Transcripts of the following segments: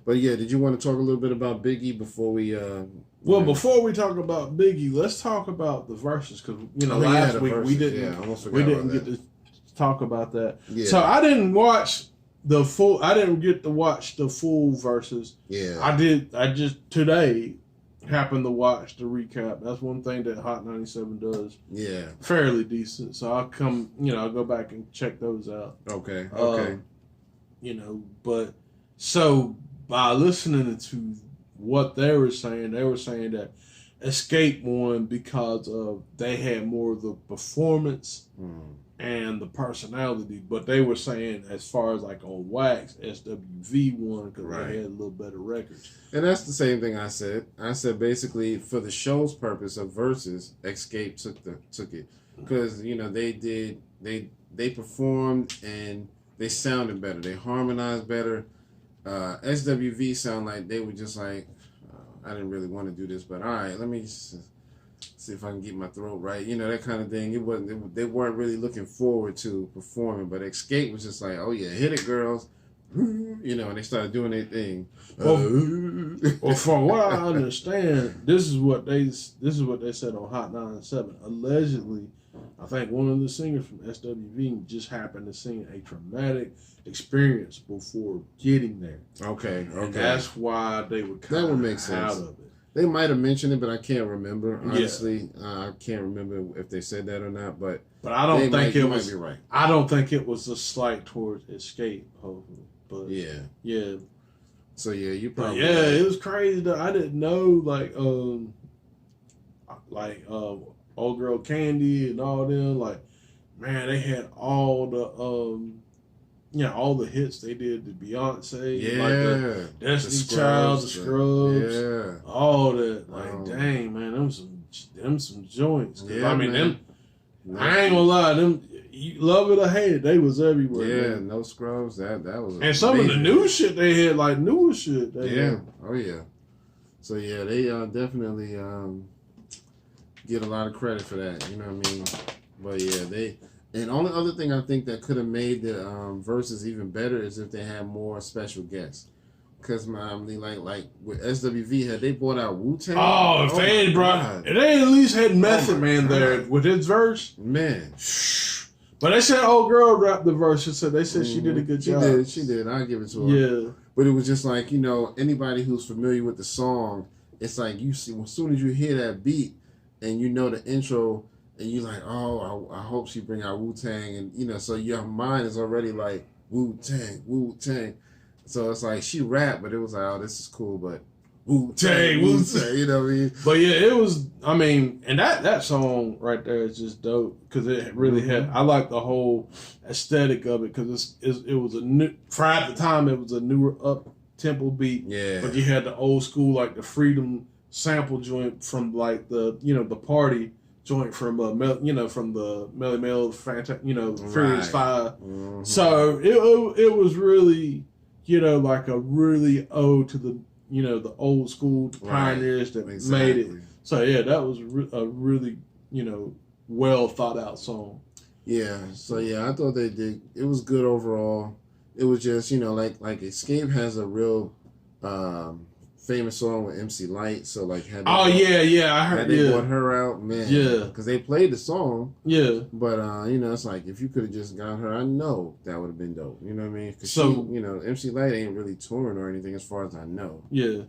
But yeah, did you want to talk a little bit about Biggie before we? Well, before we talk about Biggie, let's talk about the verses because last week we didn't get to talk about that. Yeah. So I didn't watch the full. I didn't get to watch the full verses. Yeah. I did. I just today happened to watch the recap. That's one thing that Hot 97 does. Yeah. Fairly decent. So I'll come. I'll go back and check those out. Okay. But so by listening to what they were saying that Escape won because of they had more of the performance and the personality, but they were saying as far as like on wax, SWV won because they had a little better records. And that's the same thing I said. I said basically for the show's purpose of Versus, Escape took it because they performed and they sounded better, they harmonized better. SWV sound like they were just like, I didn't really want to do this, but all right, let me just see if I can get my throat right. That kind of thing. They weren't really looking forward to performing, but Escape was just like, oh yeah, hit it, girls. And they started doing their thing. Well, from what I understand, this is what they said on Hot 97. Allegedly, I think one of the singers from SWV just happened to sing a traumatic experience before getting there. Okay. And that's why they were kind of out of it. They might have mentioned it, but I can't remember. Honestly, I can't remember if they said that or not. But I don't think it was. Might be right. I don't think it was a slight towards Escape. Hopefully, but yeah. So yeah, you probably. But, it was crazy. Though. I didn't know Old Girl Candy and all them. Like, man, they had all the all the hits they did to Beyonce, the Destiny Child, the Scrubs, all that. Like, dang, man, them some joints. I mean, them. I ain't gonna lie, them. You love it or hate it, they was everywhere. Yeah, man. No Scrubs. That was. And some of the new shit they had, like newer shit. Oh yeah. So yeah, they definitely get a lot of credit for that. You know what I mean? But yeah, and only other thing I think that could have made the verses even better is if they had more special guests. Because like with SWV, had they brought out Wu-Tang? Oh, if they had brought, if they at least had Method Man there with his verse, man. But they said old girl rapped the verse. They said she did a good job. She did. I'll give it to her. Yeah. But it was just like, anybody who's familiar with the song, it's like you see, as soon as you hear that beat and you know the intro, and you're like, oh, I hope she bring out Wu-Tang. And, so your mind is already like, Wu-Tang, Wu-Tang. So it's like, she rapped, but it was like, oh, this is cool, but Wu-Tang, Wu-Tang, you know what I mean? But yeah, it was, and that song right there is just dope because it really had, I like the whole aesthetic of it because it was a new, for at the time, it was a newer up-tempo beat. Yeah. But you had the old school, like the Freedom sample joint from like the, the party joint from from the Melly Mel, Furious 5. Mm-hmm. So it was really, like a really ode to the, the old school pioneers that made it. So yeah, that was a really, well thought out song. Yeah. So yeah, I thought they did. It was good overall. It was just, like Escape has a real famous song with MC Lyte, so like I heard they brought her out, man. Yeah, because they played the song. Yeah, but it's like if you could have just got her, I know that would have been dope. You know what I mean? Because MC Lyte ain't really touring or anything as far as I know. Yeah.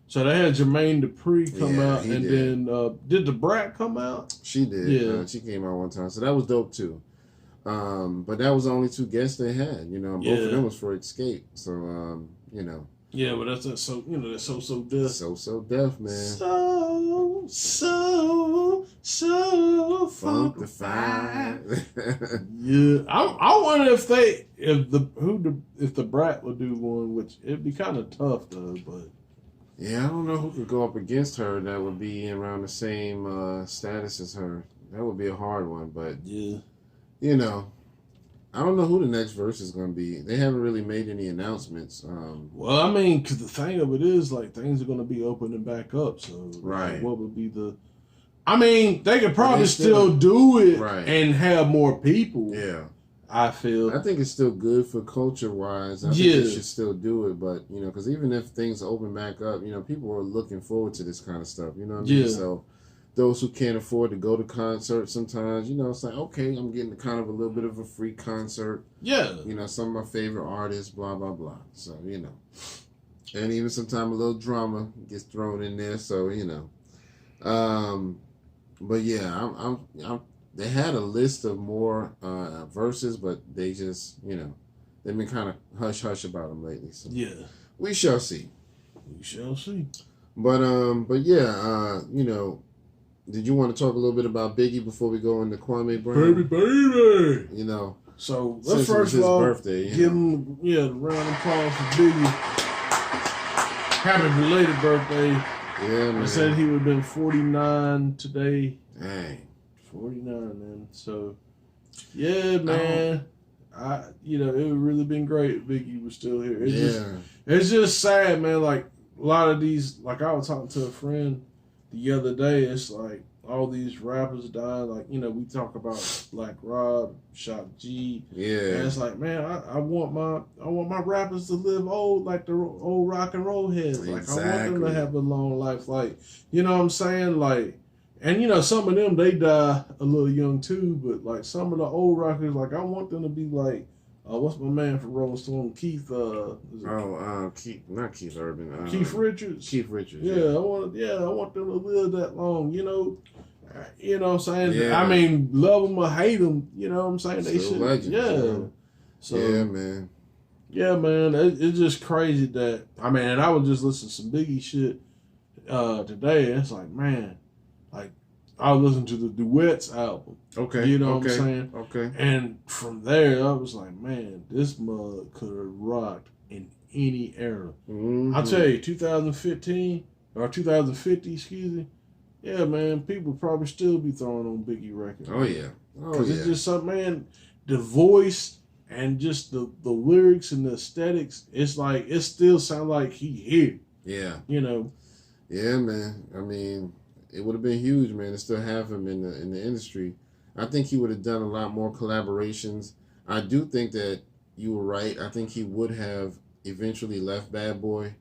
So they had Jermaine Dupri come out, and then did the Brat come out? She did. Yeah, she came out one time, so that was dope too. But that was the only two guests they had. Both of them was for Escape. So Yeah, but that's so that's so deaf. So deaf, man. So funkified. Yeah, I wonder if the Brat would do one, which it'd be kind of tough though. But yeah, I don't know who could go up against her that would be around the same status as her. That would be a hard one, but yeah, I don't know who the next verse is going to be. They haven't really made any announcements. Well, because the thing of it is, like, things are going to be opening back up. So, right. What would be the... they could probably still do it and have more people. Yeah. I feel. I think it's still good for culture-wise. I think they should still do it, but, you know, because even if things open back up, you know, people are looking forward to this kind of stuff, you know what I mean? So those who can't afford to go to concerts sometimes, you know, it's like, okay, I'm getting kind of a little bit of a free concert. Yeah. You know, some of my favorite artists, blah, blah, blah. So, you know. And even sometimes a little drama gets thrown in there, so, you know. But yeah, I'm they had a list of more verses, but they just, you know, they've been kind of hush-hush about them lately. So yeah. We shall see. We shall see. But yeah, you know, did you want to talk a little bit about Biggie before we go into Kwame Brown? Baby. You know. So let's first of all birthday, give him the round of applause for Biggie. Happy belated birthday. Yeah, man. I said he would have been 49 today. Dang. 49, man. So, yeah, man. It would really been great if Biggie was still here. It's just sad, man. Like, a lot of these, like, I was talking to a friend the other day. It's like all these rappers died. Like, you know, we talk about Black Rob, Shock G. Yeah. And it's like, man, I want my rappers to live old like the old rock and roll heads. Like, Exactly. I want them to have a long life. Like, you know what I'm saying? Like, and you know, some of them, they die a little young too, but like some of the old rockers, like I want them to be like, what's my man from Rolling Stone? Keith, not Keith Urban. Keith Richards. Keith Richards. Yeah, I want them to live that long, you know. You know what I'm saying? Yeah. I mean, love them or hate them, you know what I'm saying? They should. Legends, yeah. So, yeah, man. Yeah, man. It's just crazy that, I mean, and I was just listening to some Biggie shit today, and it's like, man, like, I was listening to the Duets album. Okay. You know what I'm saying? Okay. And from there, I was like, man, this mug could have rocked in any era. Mm-hmm. I'll tell you, 2015, or 2050, excuse me, yeah, man, people probably still be throwing on Biggie records. Oh, yeah. Because it's just something, man, the voice and just the lyrics and the aesthetics, it's like, it still sounds like he here. Yeah. You know? Yeah, man. I mean, it would have been huge, man, to still have him in the industry. I think he would have done a lot more collaborations. I do think that you were right. I think he would have eventually left Bad Boy.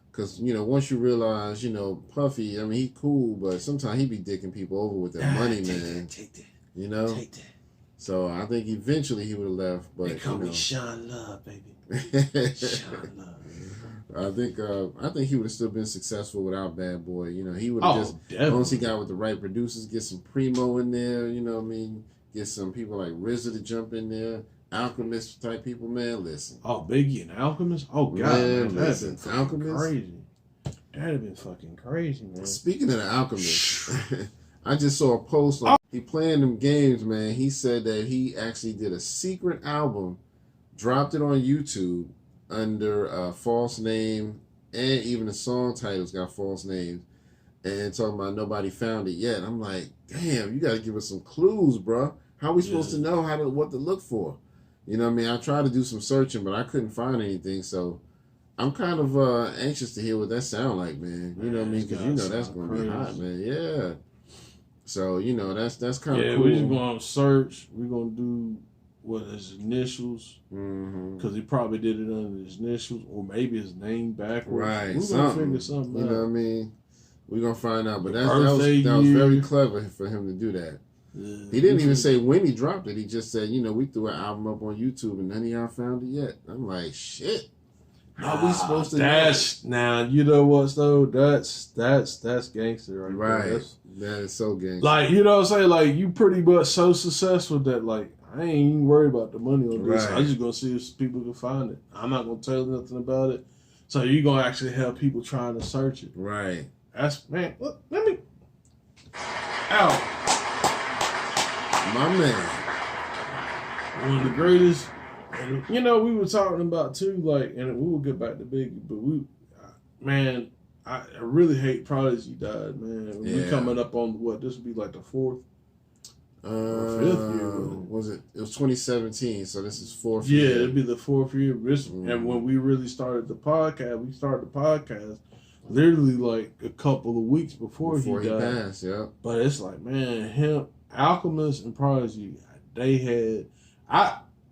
Because, you know, once you realize, you know, Puffy, I mean, he cool, but sometimes he be dicking people over with that money, man. Take that. You know? Take that. So I think eventually he would have left. But, they call me Sean Love, baby. Sean Love. I think he would have still been successful without Bad Boy. You know, he would have once he got with the right producers, get some Primo in there, you know what I mean? Get some people like RZA to jump in there, Alchemist type people, man, listen. Oh, Biggie and Alchemist? Oh, God, man, that'd been fucking crazy. That'd have been fucking crazy, man. Speaking of the Alchemist, I just saw a post on he playing them games, man. He said that he actually did a secret album, dropped it on YouTube, under a false name, and even the song titles got false names, and talking about nobody found it yet. I'm like, damn, you got to give us some clues, bro. How are we supposed to know what to look for? You know what I mean? I tried to do some searching, but I couldn't find anything. So I'm kind of anxious to hear what that sound like, man. You know what I mean? Because you know that's going to be hot, man. Yeah. So you know that's kind of cool. We're just going to search. We're going to do what his initials, because he probably did it under his initials, or maybe his name backwards. Right, we're gonna figure something out. You know what I mean? We're gonna find out. But that was very clever for him to do that. Yeah, he didn't even say when he dropped it. He just said, you know, we threw an album up on YouTube and none of y'all found it yet. I'm like, shit. How are we supposed to know? Now, you know what, though? That's gangster right there. That is so gangster. Like, you know what I'm saying? Like, you pretty much so successful that, like, I ain't even worried about the money on this. I'm just going to see if people can find it. I'm not going to tell you nothing about it. So you're going to actually have people trying to search it. Right. That's, man, look, let me. Out. My man. One of the greatest. And, you know, we were talking about, too, like, and we will get back to Biggie, but I really hate Prodigy died, man. Yeah. We coming up on, this would be like the fourth? Fifth year, was it? It was 2017, so this is fourth year. Yeah, it'd be the fourth year. And when we really started the podcast, literally like a couple of weeks before he died. Passed, yeah. But it's like, man, Alchemist and Prodigy, they had.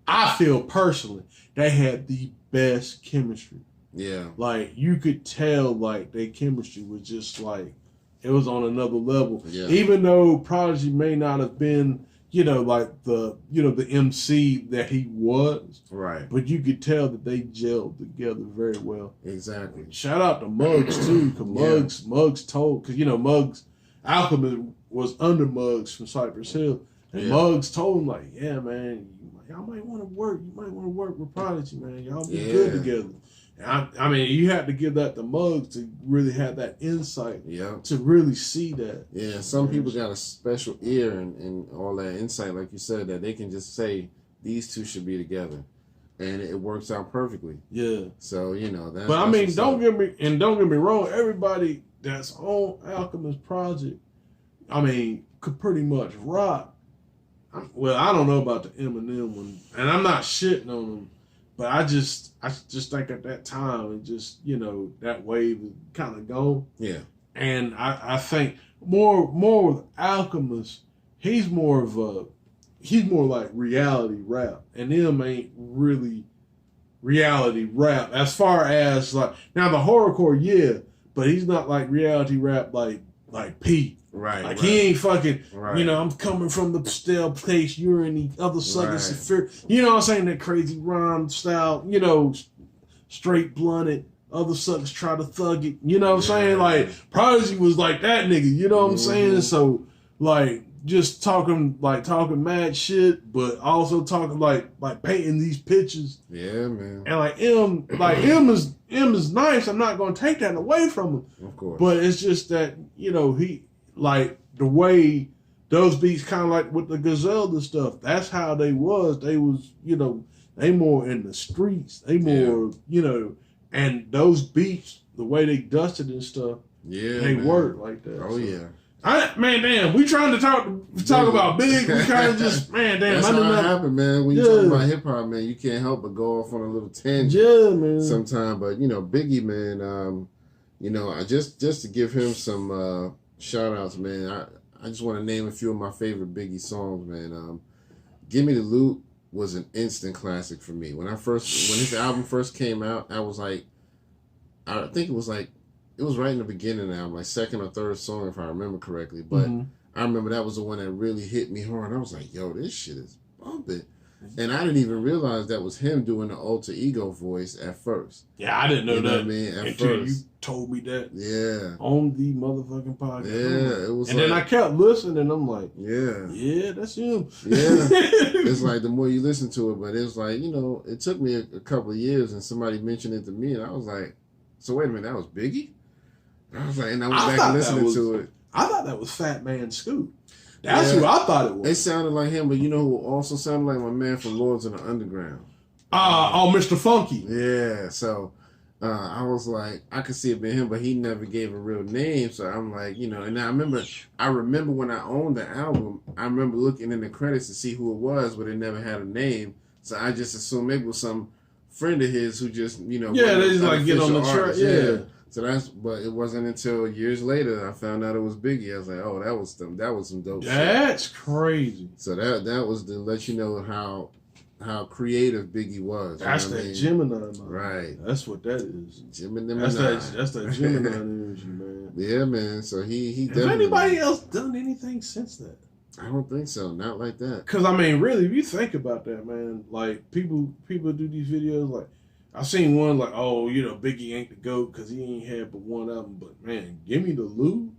I feel personally, they had the best chemistry. Yeah. Like, you could tell, like, their chemistry was just, like, it was on another level. Yeah. Even though Prodigy may not have been, like the MC that he was. Right. But you could tell that they gelled together very well. Exactly. Shout out to Muggs, too, because Muggs told, because, Muggs, Alchemist was under Muggs from Cypress Hill. And Muggs told him, like, yeah, man, y'all might want to work. You might want to work with Prodigy, man. Y'all be good together. I mean, you have to give that to Muggs to really have that insight. Yeah. To really see that. Yeah, some people got a special ear and all that insight, like you said, that they can just say these two should be together, and it works out perfectly. Yeah. So that's. But I mean, don't get me wrong. Everybody that's on Alchemist Project, I mean, could pretty much rock. Well, I don't know about the Eminem one, and I'm not shitting on them. But I just think at that time, it just, that wave is kind of gone. Yeah. And I think more with Alchemist, he's more like reality rap. And them ain't really reality rap. As far as, like, now the horrorcore, but he's not like reality rap like Pete. Right. Like, he ain't fucking, I'm coming from the stale place, you're in the other suckers. You know what I'm saying? That crazy rhyme style, straight blunted, other suckers try to thug it. You know what I'm saying? Like, Prodigy was like that nigga, you know what I'm saying? So, like, just talking mad shit, but also talking like painting these pictures. Yeah, man. And M is nice. I'm not gonna take that away from him. Of course. But it's just that, he, like, the way those beats kind of like with the Griselda stuff, that's how they was. They was, they more in the streets. They more, and those beats, the way they dusted and stuff, they work like that. Oh, so. Yeah. Damn, we trying to talk about Big. We kind of just, damn. That's how it happen, man. When you talk about hip hop, man, you can't help but go off on a little tangent. Yeah, man. Sometime, but Biggie, man, I just to give him some shout outs, man. I just want to name a few of my favorite Biggie songs, man. Give Me the Loot was an instant classic for me. When his album first came out, I was like, I think it was right in the beginning of the album, like second or third song, if I remember correctly. But I remember that was the one that really hit me hard. I was like, yo, this shit is bumping. And I didn't even realize that was him doing the alter ego voice at first. Yeah, I didn't know that. What I mean? Until you told me that. Yeah. On the motherfucking podcast. Yeah, it was. And then I kept listening, and I'm like, yeah, that's him. Yeah. It's like the more you listen to it, but it's like, it took me a couple of years, and somebody mentioned it to me, and I was like, so wait a minute, that was Biggie? I was like, and I went back and listening to it. I thought that was Fat Man Scoop. That's who I thought it was. It sounded like him, but you know who also sounded like my man from Lords of the Underground? Mr. Funky. Yeah, so I was like, I could see it being him, but he never gave a real name, so I'm like, and I remember when I owned the album, I remember looking in the credits to see who it was, but it never had a name, so I just assumed maybe it was some friend of his who just, they just like get on the track, yeah. So but it wasn't until years later I found out it was Biggie. I was like, oh, that was some dope shit. That's crazy. So that was to let you know how creative Biggie was. That's that Gemini, man. Right. That's what that is. Gemini. That's that Gemini energy, man. Yeah, man. So he definitely. Has anybody else done anything since that? I don't think so. Not like that. Because, I mean, really, if you think about that, man, like, people do these videos, like, I seen one like, Biggie ain't the GOAT because he ain't had but one album. But, man, Give Me the Loot?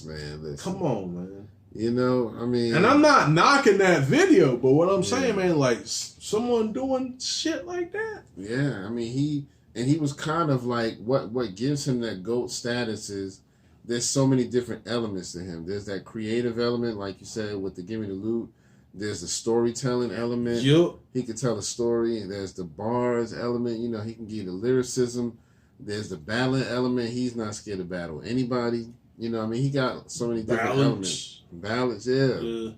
Man, listen. Come on, man. I mean... And I'm not knocking that video, but what I'm saying, man, like, someone doing shit like that? Yeah, I mean, he was kind of like, what gives him that GOAT status is there's so many different elements to him. There's that creative element, like you said, with the Give Me the Loot. There's the storytelling element. Yep. He could tell a story. There's the bars element. He can give the lyricism. There's the ballad element. He's not scared to battle anybody. He got so many different elements. Ballads, yeah.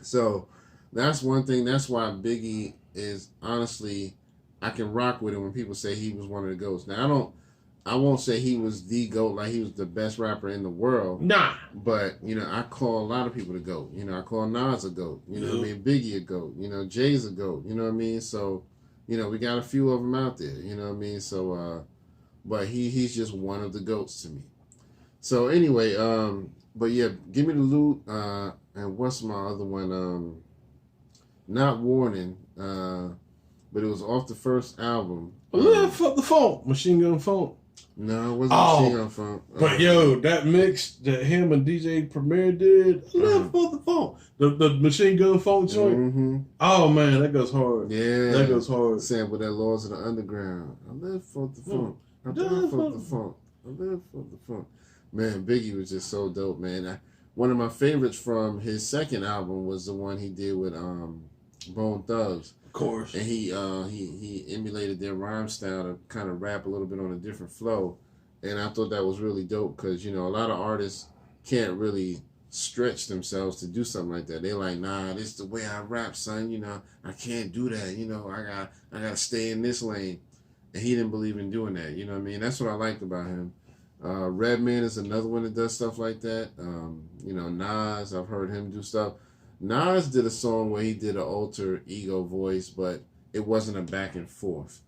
So that's one thing. That's why Biggie is, honestly, I can rock with him when people say he was one of the GOATs. Now, I won't say he was the GOAT, like he was the best rapper in the world. Nah. But, I call a lot of people the GOAT. I call Nas a GOAT. You know what I mean? Biggie a GOAT. Jay's a GOAT. You know what I mean? So, we got a few of them out there. You know what I mean? So, but he's just one of the GOATs to me. So, anyway, but yeah, Give Me the Loot, and what's my other one? Not Warning, but it was off the first album. Fuck the Funk, Machine Gun Funk. No, it wasn't Machine Gun Funk. But yo, that mix that him and DJ Premier did, Fuck the Funk. The Machine Gun Funk joint. Mm-hmm. Oh man, that goes hard. Yeah. That goes hard. Sample that Laws of the Underground. I live for the funk. I live for the funk. I live for the funk. Man, Biggie was just so dope, man. One of my favorites from his second album was the one he did with Bone Thugs. Of course. And he emulated their rhyme style to kind of rap a little bit on a different flow. And I thought that was really dope because, a lot of artists can't really stretch themselves to do something like that. They're like, nah, this is the way I rap, son. I can't do that. I got to stay in this lane. And he didn't believe in doing that. You know what I mean? That's what I liked about him. Redman is another one that does stuff like that. Nas, I've heard him do stuff. Nas did a song where he did an alter ego voice, but it wasn't a back and forth.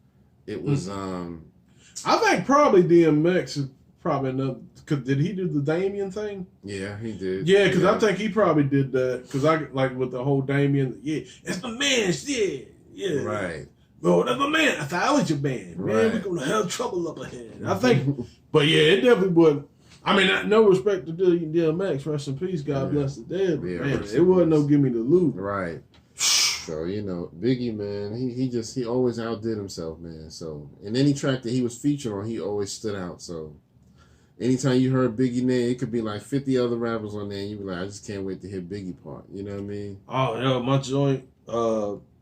It was I think probably DMX is probably enough. Cause did he do the Damien thing? Yeah, he did. Yeah, because I think he probably did that. Because I like with the whole Damien. Yeah, it's my man. Yeah. Right. Oh, that's my man. I thought I was your man. Man, Right. we're gonna have trouble up ahead. I think, but yeah, it definitely would. I mean, no respect to DMX. Rest in peace. God bless the dead. But man, it wasn't no give me the loot. Right. So, Biggie, man, he always outdid himself, man. So, in any track that he was featured on, he always stood out. So, anytime you heard Biggie name, it could be like 50 other rappers on there, and you be like, I just can't wait to hear Biggie part. You know what I mean? Oh, yeah, my joint,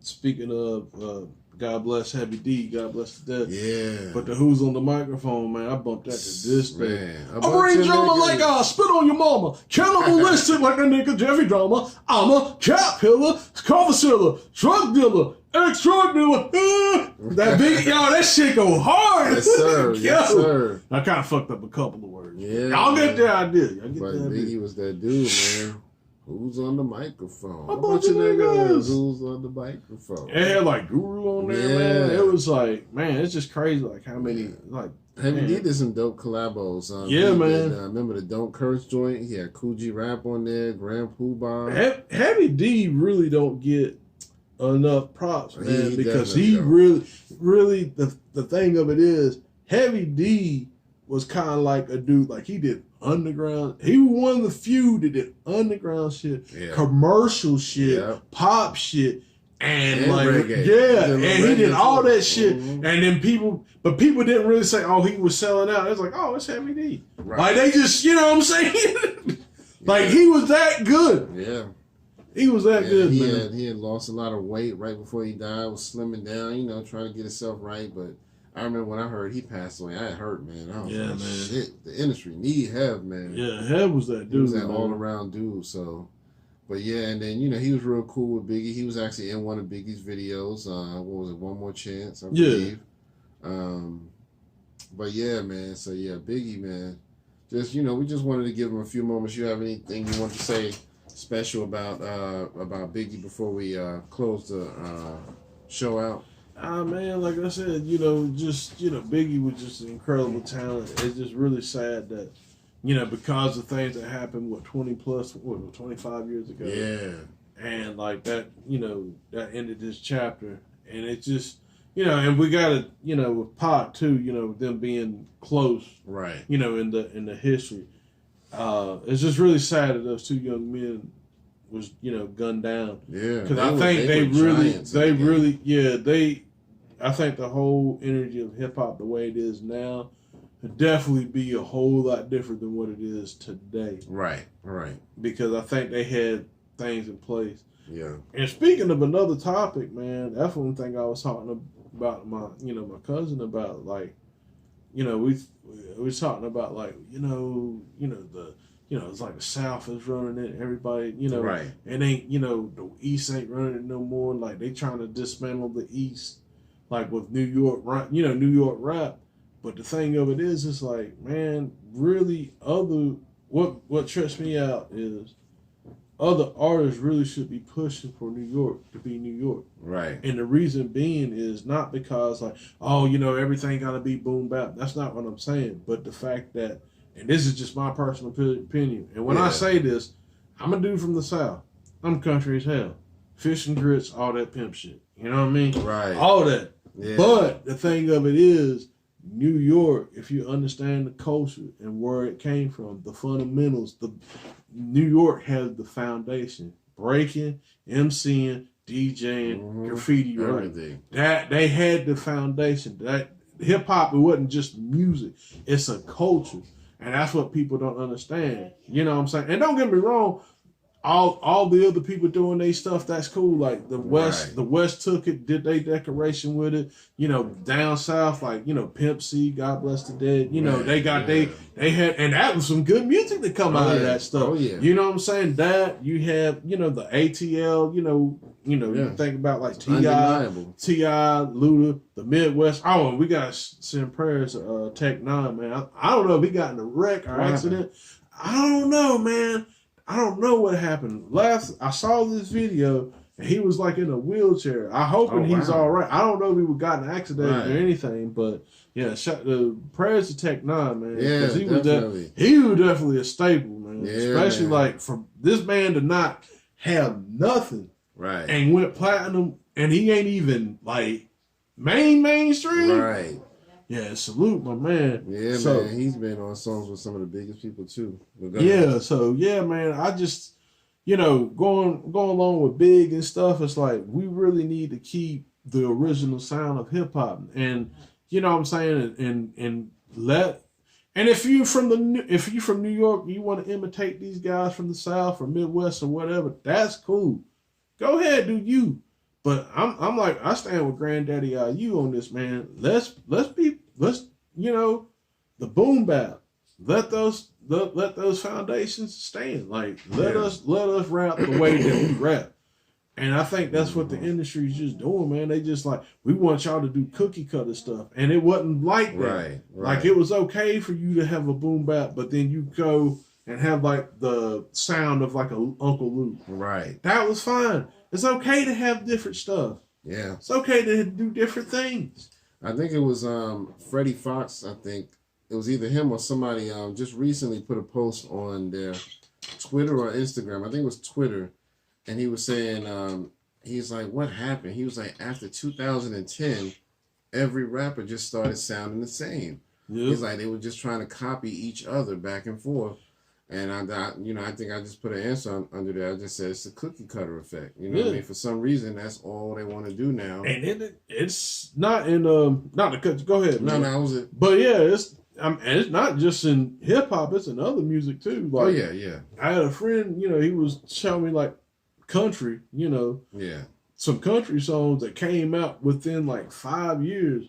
speaking of, God bless Heavy D, God bless the dead. Yeah. But the Who's on the Microphone, man, I bumped that to this day. Man. I bring drama like I spit on your mama. Cannibalistic like a nigga Jeffy Drama. I'm a cat pillar, connoisseur, drug dealer, ex-drug dealer. That big, that shit go hard. Yes, sir. Yes, sir. I kind of fucked up a couple of words. Yeah. Y'all get the idea. But Biggie was that dude, man. Who's on the microphone? A bunch of niggas. Who's on the microphone? It had like Guru on there, man. It was like, man, it's just crazy. Like how many, like. Heavy D did some dope collabos. Man. Remember the Don't Curse joint? He had Coogee Rap on there, Grand Poobah. Heavy D really don't get enough props, man, because he don't. really, the thing of it is, Heavy D was kind of like a dude, like he did underground. He was one of the few that did underground shit, commercial shit, pop shit, and like reggae. And he did all that shit. And then people didn't really say, oh, he was selling out. It was like, oh, it's Heavy D. Right. Like they just, you know what I'm saying? Like he was that good. Yeah. He was that good, man. He had lost a lot of weight right before he died, was slimming down, trying to get himself right, but I remember when I heard he passed away, I hurt, man. I was like, man. Shit, the industry need Hev, man. Yeah, Hev was that dude. He was that all-around dude, so. But yeah, and then, he was real cool with Biggie. He was actually in one of Biggie's videos. What was it, One More Chance, I believe. But yeah, man, so yeah, Biggie, man. Just, we just wanted to give him a few moments. You have anything you want to say special about Biggie before we close the show out? Man, like I said, Biggie was just an incredible talent. It's just really sad that, because of things that happened, 25 years ago. Yeah. And like that, that ended this chapter. And it's just, and we got to, with Pac too, them being close. Right. In the history. It's just really sad that those two young men was, gunned down. Yeah. Because I think I think the whole energy of hip hop, the way it is now, would definitely be a whole lot different than what it is today. Right. Because I think they had things in place. Yeah. And speaking of another topic, man, that's one thing I was talking about my cousin about, like, we was talking about, like, it's like the South is running it. Everybody, right. It ain't, the East ain't running it no more. Like they trying to dismantle the East, like with New York rap. But the thing of it is, it's like, man, really, what trips me out is other artists really should be pushing for New York to be New York. Right. And the reason being is not because like, oh, everything got to be boom bap. That's not what I'm saying. But the fact that, and this is just my personal opinion. And when I say this, I'm a dude from the South. I'm country as hell. Fish and grits, all that pimp shit. You know what I mean? Right. All that. Yeah. But the thing of it is, New York, if you understand the culture and where it came from, the fundamentals, New York has the foundation. Breaking, MCing, DJing, graffiti writing. That they had the foundation. That hip hop, it wasn't just music. It's a culture. And that's what people don't understand. You know what I'm saying? And don't get me wrong, all the other people doing their stuff, that's cool. Like the West took it, did their decoration with it. Down south, like, Pimp C, God Bless the Dead. They got they had, and that was some good music that come out of that stuff. Oh yeah. You know what I'm saying? That you have, the ATL, you think about like T.I., Luda, the Midwest. Oh, and we got to send prayers to Tech 9, man. I don't know if he got in a wreck or accident. I don't know, man. I don't know what happened. I saw this video and he was like in a wheelchair. I hoping he's all right. I don't know if he got in an accident or anything, but yeah, the prayers to Tech 9, man. Yeah, he was definitely a staple, man. Yeah, especially like for this man to not have nothing, right, and went platinum, and he ain't even like mainstream, right. Yeah, salute my man. Yeah, man, he's been on songs with some of the biggest people too. Yeah, so yeah, man, I just, going along with Big and stuff, it's like we really need to keep the original sound of hip hop, and you know what I'm saying, and if you from New York, you want to imitate these guys from the South or Midwest or whatever, that's cool. Go ahead, do you. But I'm like, I stand with Granddaddy IU on this, man. Let's the boom bap. Let those foundations stand. Like let us rap the way that we rap. And I think that's what the industry is just doing, man. They just like, we want y'all to do cookie cutter stuff. And it wasn't like that. Right. Like it was okay for you to have a boom bap, but then you go and have like the sound of like a Uncle Luke. Right. That was fine. It's okay to have different stuff. Yeah. It's okay to do different things. I think it was Freddie Fox, I think. It was either him or somebody just recently put a post on their Twitter or Instagram. I think it was Twitter. And he was saying, he's like, what happened? He was like, after 2010, every rapper just started sounding the same. Yep. He's like, they were just trying to copy each other back and forth. And I think I just put an answer under there. I just said it's a cookie cutter effect. You know what I mean? For some reason, that's all they want to do now. And it's not in not the cut. Go ahead. Man. No, that was it. But yeah, it's not just in hip hop. It's in other music too. Like, yeah. I had a friend. He was showing me like country. Some country songs that came out within like 5 years.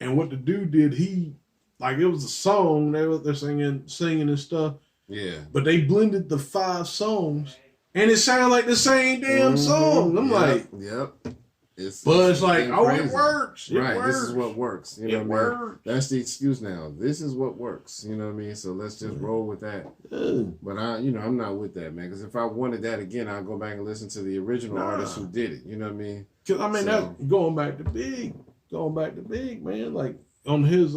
And what the dude did, it was a song they're singing and stuff. Yeah. But they blended the 5 songs and it sounded like the same damn song. I'm like, yep. It's like, crazy. It works. It works. This is what works. You know what I mean? That's the excuse now. This is what works. You know what I mean? So let's just roll with that. But I'm not with that, man. Because if I wanted that again, I'd go back and listen to the original artist who did it. You know what I mean? Cause that's going back to Big, man. Like on his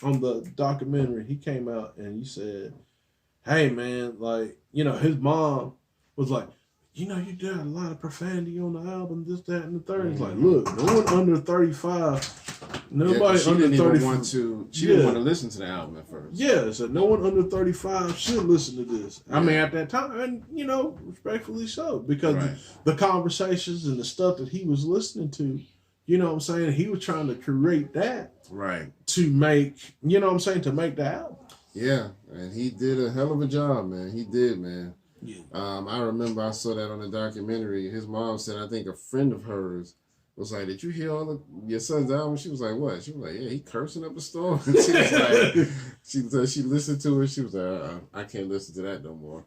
on the documentary, he came out and he said, hey, man, like, his mom was like, you did a lot of profanity on the album, this, that, and the third. It's like, look, no one under 35, nobody under 35. She didn't want to listen to the album at first. Yeah, so no one under 35 should listen to this. Yeah. I mean, at that time, and, respectfully so, because the conversations and the stuff that he was listening to, you know what I'm saying? He was trying to create that. Right. To make, to make the album. Yeah, and he did a hell of a job, man. He did, man. Yeah. I remember I saw that on the documentary. His mom said, I think a friend of hers was like, did you hear all of your son's album? She was like, what? She was like, yeah, he cursing up a storm. She was like, she listened to it. She was like, I can't listen to that no more.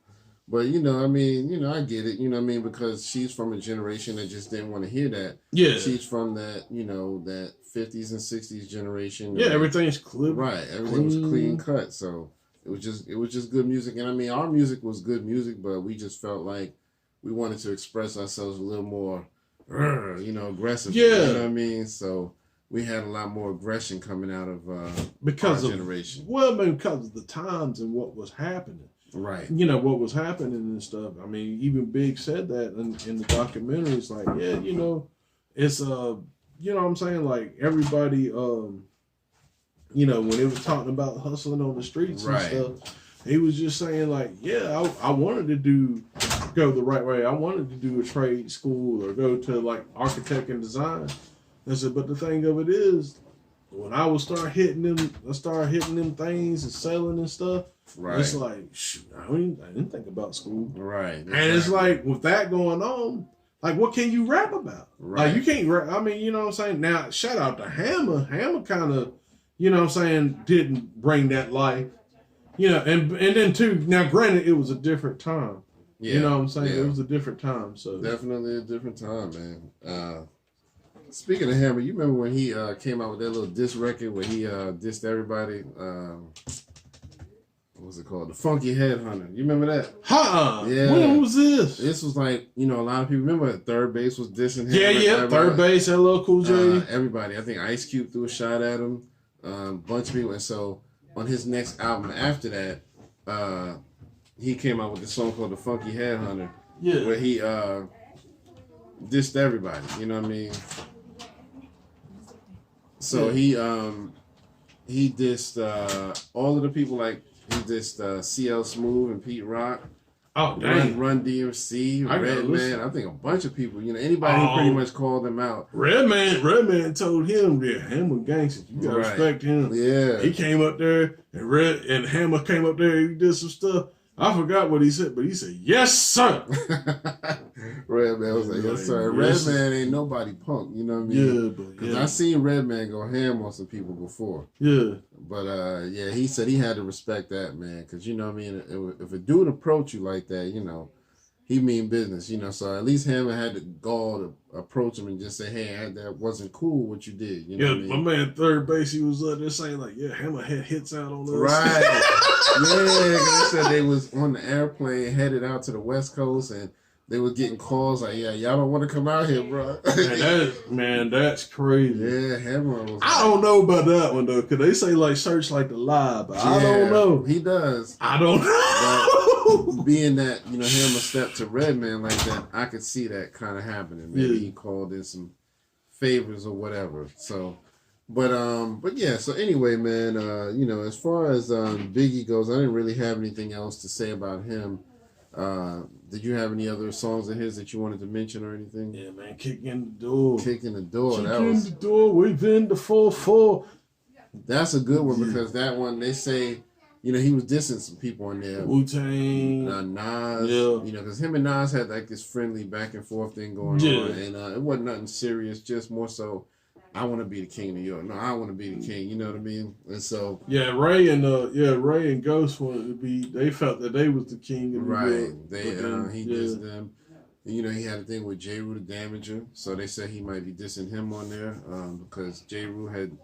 But I get it. You know what I mean? Because she's from a generation that just didn't want to hear that. Yeah. She's from that, that 50s and 60s generation. Yeah, everything's clear. Right. Everything was clean cut. So it was just good music. And I mean, our music was good music, but we just felt like we wanted to express ourselves a little more, aggressive. Yeah. You know what I mean? So we had a lot more aggression coming out of our generation. Well, because of the times and what was happening. Right. What was happening and stuff. I mean, even Big said that in the documentary. It's like, it's what I'm saying? Like everybody, when they was talking about hustling on the streets and stuff, he was just saying like, I wanted to go the right way. I wanted to do a trade school or go to like architect and design. I said, but the thing of it is, when I would start hitting them things and selling and stuff. Right. It's like, shoot, I didn't think about school. Right. And it's like, with that going on, like, what can you rap about? Right. Like, you can't rap. I mean, you know what I'm saying? Now, shout out to Hammer. Hammer kind of, you know what I'm saying, didn't bring that life. And then, too, now, granted, it was a different time. Yeah. You know what I'm saying? Yeah. It was a different time. So definitely a different time, man. Speaking of Hammer, you remember when he came out with that little diss record where he dissed everybody? What was it called? The Funky Headhunter. You remember that? Yeah. When was this? This was like, a lot of people remember Third Base was dissing him. Yeah. Third Base, LL Cool J. Everybody. I think Ice Cube threw a shot at him. Bunch of people. And so on his next album after that, he came out with this song called The Funky Headhunter. Yeah. Where he dissed everybody. You know what I mean? So he dissed all of the people, like he dissed CL Smooth and Pete Rock. Oh, dang. Run DMC, Redman. I think a bunch of people. Anybody who pretty much called them out. Redman told him that Hammer gangster. You gotta respect him. Yeah. He came up there and Hammer came up there. He did some stuff. I forgot what he said, but he said, "Yes, sir." Redman was like, "Yes, sir." Redman ain't nobody punk, you know what I mean? Yeah, but because I seen Redman go ham on some people before. Yeah, but he said he had to respect that, man, because you know what I mean. If a dude approach you like that, he mean business, So at least Hammer had the gall to approach him and just say, "Hey, that wasn't cool what you did." You know what I mean? My man Third Base, he was there saying like, "Yeah, Hammer had hits out on us." Right. Yeah, they said they was on the airplane headed out to the West Coast and they were getting calls like, "Yeah, y'all don't want to come out here, bro." Man, that's crazy. Yeah, Hammer was. I don't know about that one though, cause they say like search like the lie, but I don't know. He does. I don't know. But being that Hammer stepped to Redman like that, I could see that kind of happening. Maybe he called in some favors or whatever. So. But yeah, so anyway, man, as far as Biggie goes, I didn't really have anything else to say about him. Did you have any other songs of his that you wanted to mention or anything? Yeah, man, Kick in the Door. Kick in the Door. Kick in the Door, we've been the 4-4. That's a good one because that one, they say, he was dissing some people on there. Wu-Tang. Nas. Because him and Nas had like this friendly back and forth thing going on. And it wasn't nothing serious, just more so, I want to be the king of New York. No, I want to be the king. You know what I mean? And so Ray and Ghost wanted to be. They felt that they was the king of New York. Right. He dissed them. And, he had a thing with J. Rue the Damager. So they said he might be dissing him on there because J. Rue had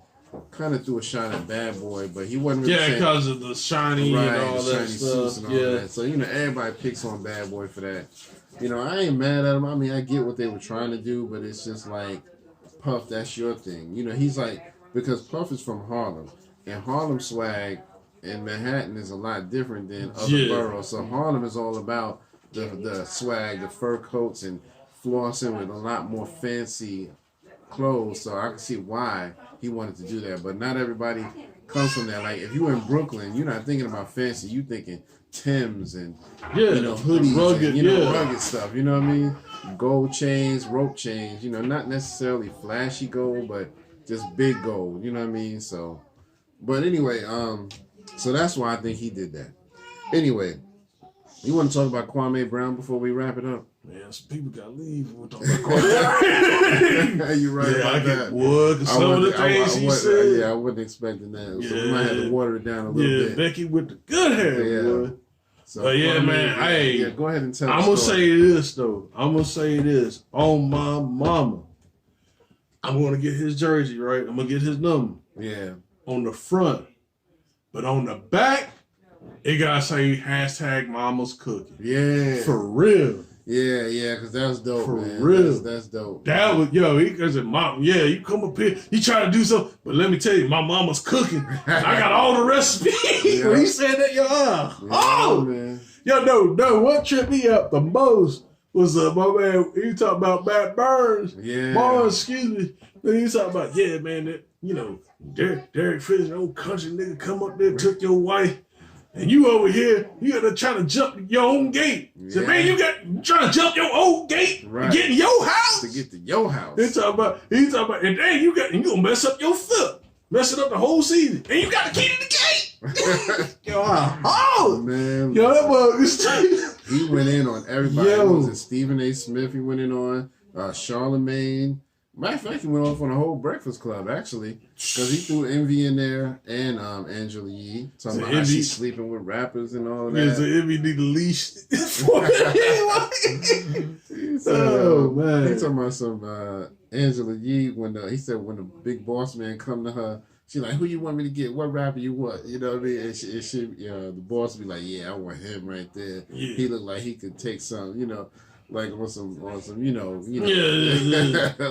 kind of threw a shot at Bad Boy, but he wasn't really because of the shiny and all that stuff. And all that. So everybody picks on Bad Boy for that. I ain't mad at him. I mean, I get what they were trying to do, but it's just like. Puff, that's your thing. He's like, because Puff is from Harlem, and Harlem swag in Manhattan is a lot different than other boroughs. So Harlem is all about the swag, the fur coats, and flossing with a lot more fancy clothes. So I can see why he wanted to do that. But not everybody comes from that. Like, if you're in Brooklyn, you're not thinking about fancy. You thinking Timbs and hoodies, rugged, and, rugged stuff. You know what I mean? Gold chains, rope chains. Not necessarily flashy gold, but just big gold. You know what I mean? So, but anyway, so that's why I think he did that. Anyway, you want to talk about Kwame Brown before we wrap it up? Man, some people got to leave. We're talking about Kwame Brown. You're right about that. Wood, some of the things he said. Yeah, I wasn't expecting that. So we might have to water it down a little bit. Becky with the good hair. Yeah. So, but yeah, man, hey, yeah, go ahead and tell. I'm gonna say this though. I'm gonna say this on my mama. I'm gonna get his jersey right. I'm gonna get his number. Yeah. On the front, but on the back, it gotta say #Mama's Cooking. Yeah. For real. Yeah, because that was dope, For man. real. That's dope. That was, he goes, Mom, you come up here, you try to do something, but let me tell you, my mama's cooking. I got all the recipes. Yeah. When he said that, man. No, what tripped me up the most was my man, he talked about Matt Burns. Yeah. Barnes, excuse me. Then he talking about, man, that, Derek Fisher, old country nigga, come up there, took your wife. And you over here, you got to try to jump your own gate. Yeah. So, man, you trying to jump your own gate to get in your house. To get to your house. He talking about, and then you gonna mess up your foot. Mess it up the whole season. And you got the key to the gate. Man. That boy, he went in on everybody. It was Stephen A. Smith he went in on, Charlemagne. Matter of fact, he went off on a whole Breakfast Club, actually, because he threw Envy in there and Angela Yee, talking about how she's sleeping with rappers and all that. Yeah, so Envy need a leash. Man. He talking about some Angela Yee, he said when the big boss man come to her, she like, who you want me to get? What rapper you want? You know what I mean? And the boss be like, yeah, I want him right there. Yeah. He look like he could take some, like on some, Yeah.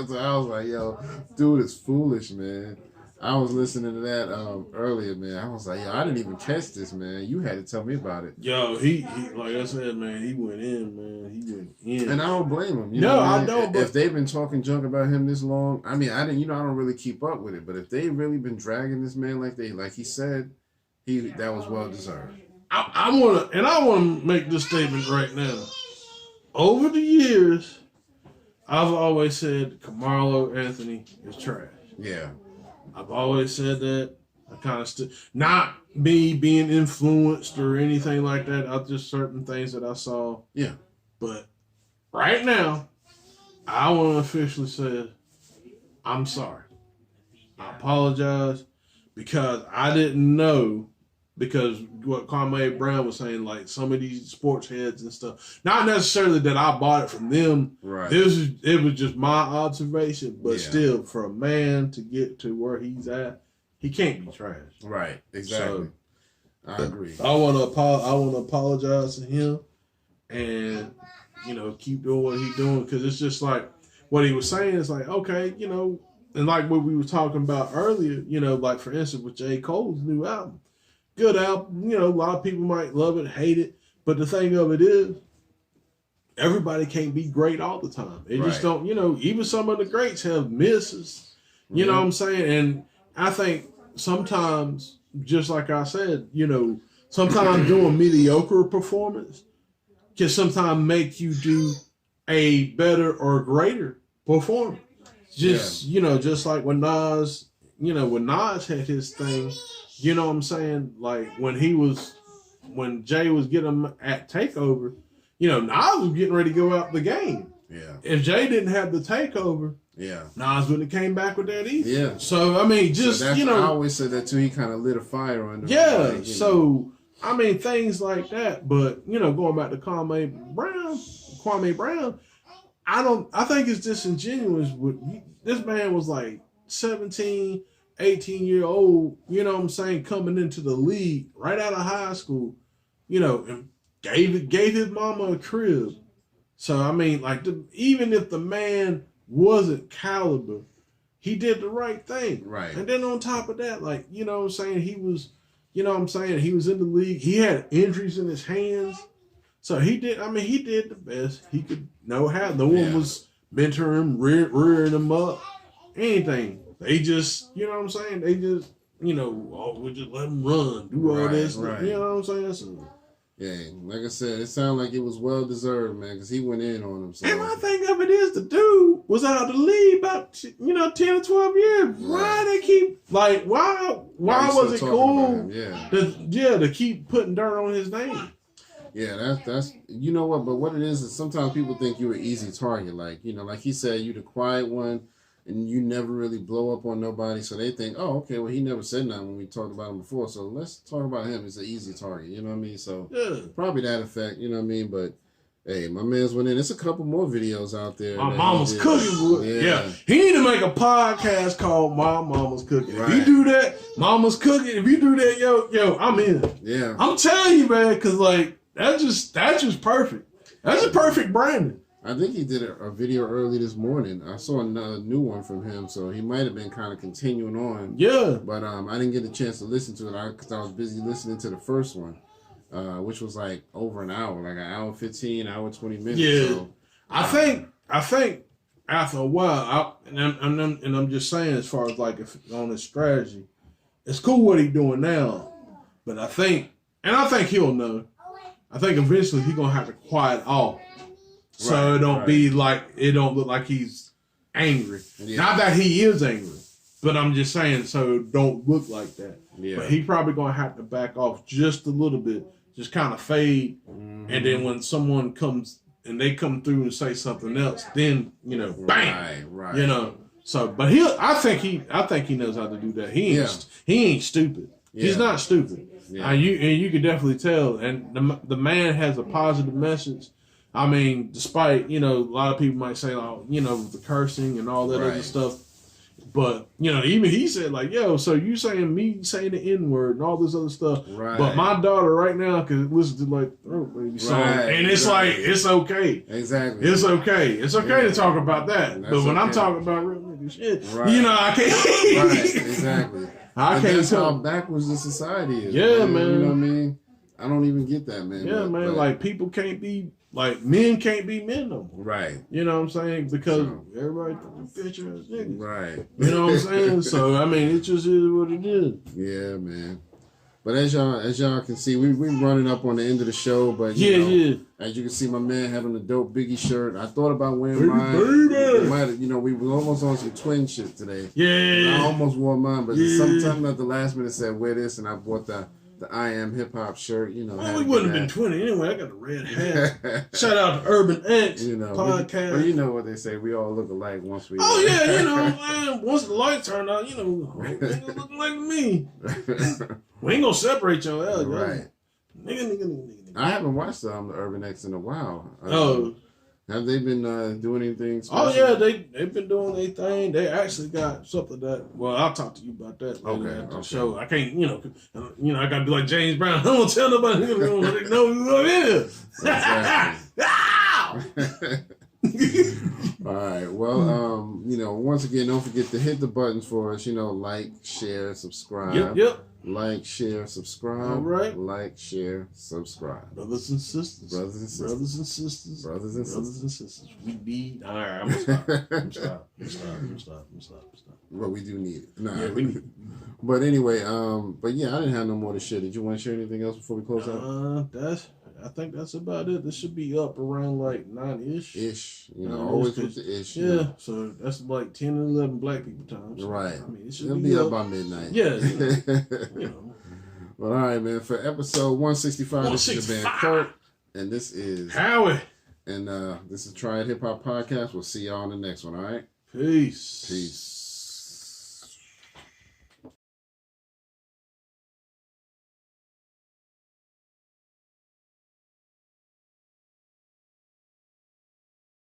So I was like, yo, dude is foolish, man. I was listening to that earlier, man. I was like, yo, I didn't even catch this, man. You had to tell me about it. Yo, he like I said, man, he went in, man. He went in. And I don't blame him. I don't. But if they've been talking junk about him this long, I mean, I don't really keep up with it. But if they really been dragging this man like he said, that was well deserved. I want to make this statement right now. Over the years, I've always said Carmelo Anthony is trash. Yeah. I've always said that. I kind of not me being influenced or anything like that. Just certain things that I saw. Yeah. But right now, I want to officially say I'm sorry. I apologize because I didn't know. Because what Kwame Brown was saying, like some of these sports heads and stuff, not necessarily that I bought it from them. Right. It was just my observation, but still, for a man to get to where he's at, he can't be trash. Right. Exactly. So, I agree. I want to apologize to him, and keep doing what he's doing, because it's just like what he was saying is like, okay, and like what we were talking about earlier, like for instance with J. Cole's new album. Good album, a lot of people might love it, hate it, but the thing of it is, everybody can't be great all the time. They just don't, even some of the greats have misses, you know what I'm saying? And I think sometimes, just like I said, sometimes doing mediocre performance can sometimes make you do a better or greater performance. Just like when Nas had his thing. You know what I'm saying? Like when Jay was getting him at TakeOver, Nas was getting ready to go out the game. Yeah. If Jay didn't have the TakeOver, Nas wouldn't have came back with that either. Yeah. So I mean, I always said that too. He kind of lit a fire under. Yeah. Him, so I mean, things like that. But going back to Kwame Brown, I think it's disingenuous. This man was like 17. 18-year-old, coming into the league right out of high school, and gave his mama a crib. So, I mean, like, even if the man wasn't caliber, he did the right thing. Right. And then on top of that, like, he was, he was in the league. He had injuries in his hands. So he did the best he could know how. No one was mentoring him, rearing him up, anything. They just, they just, we'll just let them run, do all this. Right. You know what I'm saying? So, yeah, like I said, it sounded like it was well deserved, man, because he went in on him. So. And my thing of it is, the dude was out of the league about, 10 or 12 years. Right. Why they keep, like, why was it cool to keep putting dirt on his name? Yeah, that's you know what, but what it is sometimes people think you're an easy target. Like, like he said, you the quiet one. and you never really blow up on nobody, so they think, oh, okay, well, he never said nothing when we talked about him before, so let's talk about him. It's an easy target, you know what I mean? So probably that effect, you know what I mean? But hey, my man's went in. There's a couple more videos out there. My Mama's Cooking. Yeah. He need to make a podcast called My Mama's Cooking. Right. If you do that, Mama's Cooking. If you do that, yo, I'm in. Yeah. I'm telling you, man, because like that's just perfect. That's a perfect branding. I think he did a video early this morning. I saw another new one from him, so he might have been kind of continuing on. Yeah. But I didn't get a chance to listen to it because I was busy listening to the first one, which was like over an hour, like an hour 15, hour 20 minutes. Yeah. So, I think after a while, I'm just saying, as far as like if on his strategy, it's cool what he's doing now, but I think he'll know. I think eventually he's gonna have to quiet off. So it don't be like, it don't look like he's angry. Yeah. Not that he is angry, but I'm just saying, so it don't look like that. Yeah. But he probably going to have to back off just a little bit, just kind of fade. Mm-hmm. And then when someone comes and they come through and say something else, then, bang, right. So, but I think he knows how to do that. He ain't stupid. Yeah. He's not stupid. Yeah. You can definitely tell. And the man has a positive message. I mean, despite, a lot of people might say, the cursing and all that other stuff. But, even he said, like, yo, so you saying me saying the N-word and all this other stuff. Right. But my daughter right now can listen to, like, Throat Baby song. Right. And it's like, it's okay. Exactly. It's okay. It's okay to talk about that. But when I'm talking about real nigga shit, I can't. Right, exactly. I can't that's how backwards the society is. Yeah, man. You know what I mean? I don't even get that, man. Yeah, man. Like, people can't be... Like, men can't be men no more. Right. You know what I'm saying? Because everybody picture as niggas. Right. You know what I'm saying? So, I mean, it just is what it is. Yeah, man. But as y'all can see, we running up on the end of the show. But, as you can see, my man having a dope Biggie shirt. I thought about wearing mine. We were almost on some twin shit today. Yeah. I almost wore mine, but sometime at the last minute said, wear this, and I bought the I Am Hip Hop shirt, Well, we wouldn't have been 20 anyway. I got a red hat. Shout out to Urban X podcast. But you know what they say, we all look alike once we... Oh, yeah, man. Once the lights turn out, nigga looking like me. We ain't gonna separate your ass, right? Nigga. I haven't watched the Urban X in a while. Have they been doing anything special? Oh, yeah, they've been doing their thing. They actually got something that... Well, I'll talk to you about that later after the show. I can't, I got to be like James Brown. I don't want to tell nobody. They know who I'm in. All right. Well, once again, don't forget to hit the buttons for us. Like, share, subscribe. Yep. Like, share, subscribe. All right. Like, share, subscribe. Brothers and sisters. We need... All right, I'm going to stop. But we do need it. Nah. Yeah, we need it. But anyway, but yeah, I didn't have no more to share. Did you want to share anything else before we close out? I think that's about it. This should be up around like 9-ish. Always with the ish. Yeah, so that's like 10 and 11 black people times. So, right. I mean, it'll be up by midnight. Yeah. Well, all right, man. For episode 165, this is your man Kurt, and this is Howie. And this is Try It Hip Hop Podcast. We'll see y'all on the next one, all right? Peace.